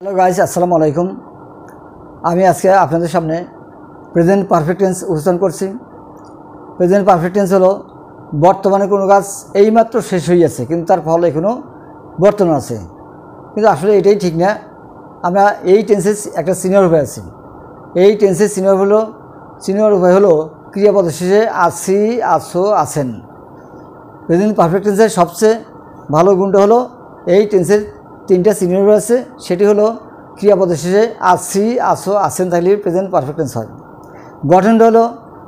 Hello guys, আসসালামু আলাইকুম। আমি আজকে আপনাদের সামনে প্রেজেন্ট পারফেক্ট টেন্স উপস্থাপন করছি। প্রেজেন্ট পারফেক্ট টেন্স হলো বর্তমানে কোনো কাজ এইমাত্র শেষ হয়ে যাচ্ছে কিন্তু তার ফল এখনও বর্তমান আছে, কিন্তু আসলে এটাই ঠিক না। আমরা এই টেন্সের একটা সিনিয়র উপায় আছে। এই টেন্সের সিনিয়র উপায় হলো ক্রিয়াপদের শেষে আছি, আছো, আছেন। প্রেজেন্ট পারফেক্ট টেন্সের সবচেয়ে ভালো গুণটা হলো এই টেন্সের তিনটা সিনিয়র উপায় আছে। সেটি হলো ক্রিয়াপদের শেষে আছি, আছো, আছেন থাকলে প্রেজেন্ট পারফেক্ট টেন্স হয়। গঠনটা হলো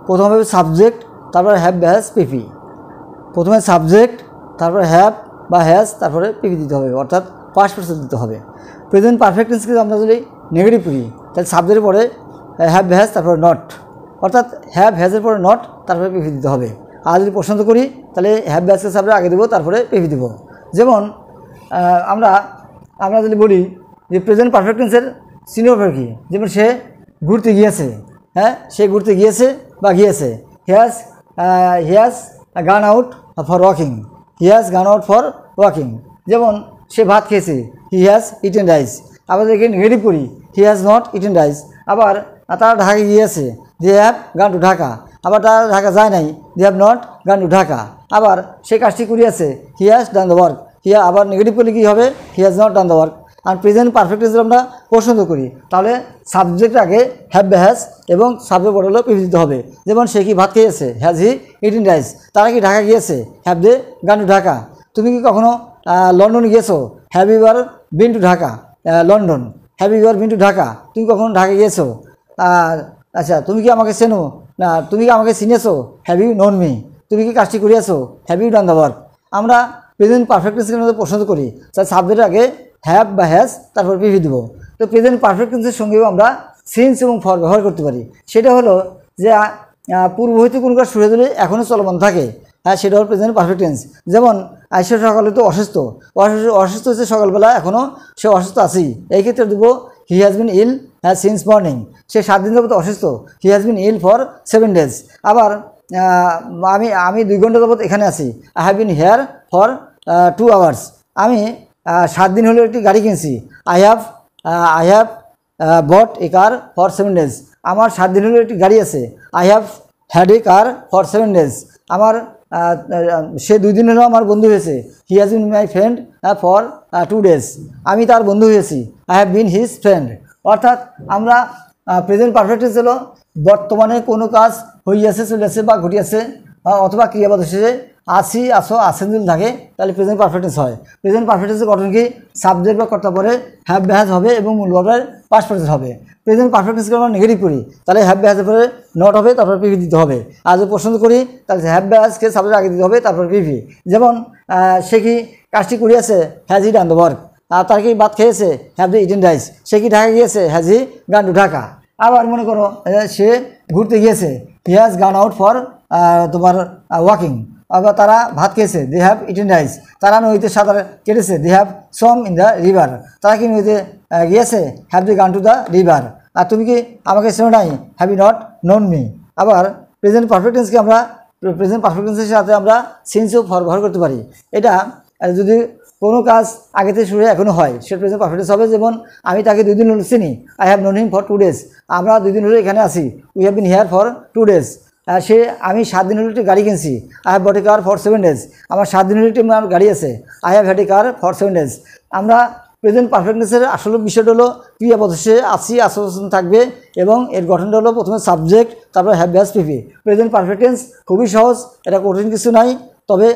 প্রথমে সাবজেক্ট, তারপরে হ্যাভ বা হ্যাজ, পিপি। প্রথমে সাবজেক্ট, তারপরে হ্যাভ বা হ্যাজ, তারপরে পিপি দিতে হবে, অর্থাৎ পাস্ট পারসন দিতে হবে। প্রেজেন্ট পারফেক্ট টেন্সকে আমরা যদি নেগেটিভ করি তাহলে সাবজেক্টের পরে হ্যাভ হ্যাজ, তারপরে নট, অর্থাৎ হ্যাভ হ্যাজের পরে নট, তারপরে পিপি দিতে হবে। আর যদি পছন্দ করি তাহলে হ্যাভ হ্যাজকে সাবজেক্ট আগে দেবো, তারপরে পিপি দেবো। যেমন আমরা যদি বলি যে প্রেজেন্ট পারফেক্ট টেন্সের সিনিয়র ভার্ব কি, যেমন সে ঘুরতে গিয়েছে, সে ঘুরতে গিয়েছে বা গিয়েছে। He has gone out for walking, he has gone out for walking. যেমন সে ভাত খেয়েছে, হি হ্যাজ ইটেন রাইস। আবার দেখে নেগেটিভ করি, he has not eaten rice. আবার তারা ঢাকা গিয়েছে, they have gone to Dhaka. আবার তারা ঢাকা যায় নাই, they have not gone to Dhaka. আবার সে কাজটি করিয়াছে, he has done the work. আবার নেগেটিভ করলে কী হবে, he has not done the work. আর প্রেজেন্ট পারফেক্ট টেন্স আমরা পছন্দ করি তাহলে সাবজেক্ট আগে হ্যাভ বা হ্যাজ এবং সাবজেক্ট পরে হলো পিপি দিতে হবে। যেমন সে কি ভাত খেয়েছে, হ্যাজ হি ইটিন রাইস। তারা কি ঢাকা গিয়েছে, হ্যাভ দে গান টু ঢাকা। তুমি কি কখনো লন্ডন গিয়েছো, have you ever been to Dhaka London, have you ever been to Dhaka. তুমি কখনো ঢাকা গিয়েছো। আচ্ছা, তুমি কি আমাকে চেনো, না তুমি কি আমাকে চিনেছো, হ্যাভ ইউ নোন মি। তুমি কি কাজটি করিয়াছো, have you done the work. আমরা প্রেজেন্ট পারফেক্ট টেন্সের মধ্যে পছন্দ করি তাই সাবজেক্টের আগে হ্যাভ বা হ্যাজ, তারপর পিপি দেবো। তো প্রেজেন্ট পারফেক্ট টেন্সের সঙ্গেও আমরা সিন্স এবং ফর ব্যবহার করতে পারি। সেটা হলো যে পূর্ব হইতে কোনো কাজ শুরু হলে এখনও চলমান থাকে, সেটা হলো প্রেজেন্ট পারফেক্ট টেন্স। যেমন সে সকালে তো অসুস্থ হচ্ছে সকালবেলা, এখনও সে অসুস্থ আছেই। এই ক্ষেত্রে দেবো he has been ill since morning. সে 7 দিন যাবত অসুস্থ, he has been ill for 7 days। আবার আমি 2 ঘন্টা যাবত এখানে আছি, I have been here for 2 hours। আমি 7 দিন হলো একটি গাড়ি কিনছি, I have bought a car for 7 days। আমার 7 দিন হলো একটি গাড়ি আছে, I have had a car for 7 days। আমার সে 2 দিন হলো আমার বন্ধু হয়েছে, হি has bin my friend for 2 days। আমি তার বন্ধু হয়েছি, I have bin his friend. অর্থাৎ আমরা প্রেজেন্ট পারফেক্ট টেন্স হলো বর্তমানে কোনো কাজ হইয়াছে, চলেছে বা ঘটিয়াছে, অথবা ক্রিয়াপদ শেষে আছি, আসো, আছেন যদি থাকে তাহলে প্রেজেন্ট পারফেক্ট টেন্স হয়। প্রেজেন্ট পারফেক্ট টেন্সের গঠন কি, সাবজেক্ট বা কর্তা পরে হ্যাভ বা হ্যাজ হবে এবং মূল ভার্বের পাস্ট পারফেক্ট হবে। প্রেজেন্ট পারফেক্ট টেন্সকে আমরা নেগেটিভ করি তাহলে হ্যাভ বা হ্যাজের পরে নট হবে, তারপর পিপি দিতে হবে। আর যদি পছন্দ করি তাহলে হ্যাভ বা হ্যাজকে সাবজেক্ট আগে দিতে হবে, তারপর পিপি। যেমন সে কি কাজটি করিয়াছে, has he done the work. আর তার কি ভাত খেয়েছে, হ্যাভ দি ইটেন রাইস। সে কি ঢাকা গিয়েছে, হ্যাজ হি গান টু ঢাকা। আবার মনে করো সে ঘুরতে গিয়েছে, he has gone out for walking. আবার তারা ভাত খেয়েছে, দে হ্যাভ ইটেন রাইস। তারা নদীতে সাঁতার কেটেছে, they have swum in the river. তারা কি নদীতে গিয়েছে, হ্যাভ দি গান টু দ্য রিভার। আর তুমি কি আমাকে চেনো নাই, have you not known me. আবার প্রেজেন্ট পারফেক্ট টেন্সকে আমরা প্রেজেন্ট পারফেক্ট টেন্সের সাথে আমরা সিন্স ও ফর ব্যবহার করতে পারি। এটা যদি কোনো কাজ আগে থেকে শুরু এখনও হয় সেটা প্রেজেন্ট পারফেক্ট টেন্স হবে। যেমন আমি তাকে 2 দিন হলো চিনি, I have known him for 2 days। আমরা 2 দিন হলো এখানে আছি, we have been here for 2 days। আমি 7 দিন হলো একটি গাড়ি কিনছি, I have bought a car for 7 days। আমার 7 দিন হলো একটি গাড়ি আছে, I have had a car for 7 days। আমরা প্রেজেন্ট পারফেক্ট টেন্সের আসলে বিষয়টা হলো ক্রিয়াপদ শেষে আছি, আসন থাকবে এবং এর গঠনটা হলো প্রথমে সাবজেক্ট, তারপর have has, PP. Present perfect tense খুবই সহজ, এটা কঠিন কিছু নাই। তবে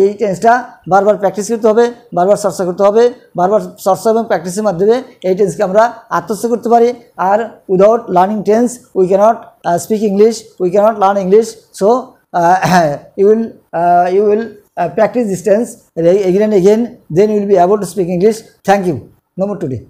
এই টেন্সটা বারবার প্র্যাকটিস করতে হবে, বারবার চর্চা করতে হবে। বারবার চর্চা এবং প্র্যাকটিসের মাধ্যমে এই টেন্সকে আমরা আত্মস্থ করতে পারি। আর without learning tense we cannot speak English, we cannot learn English. So you will practice this tense again and again, then you will be able to speak English. Thank you. No more today.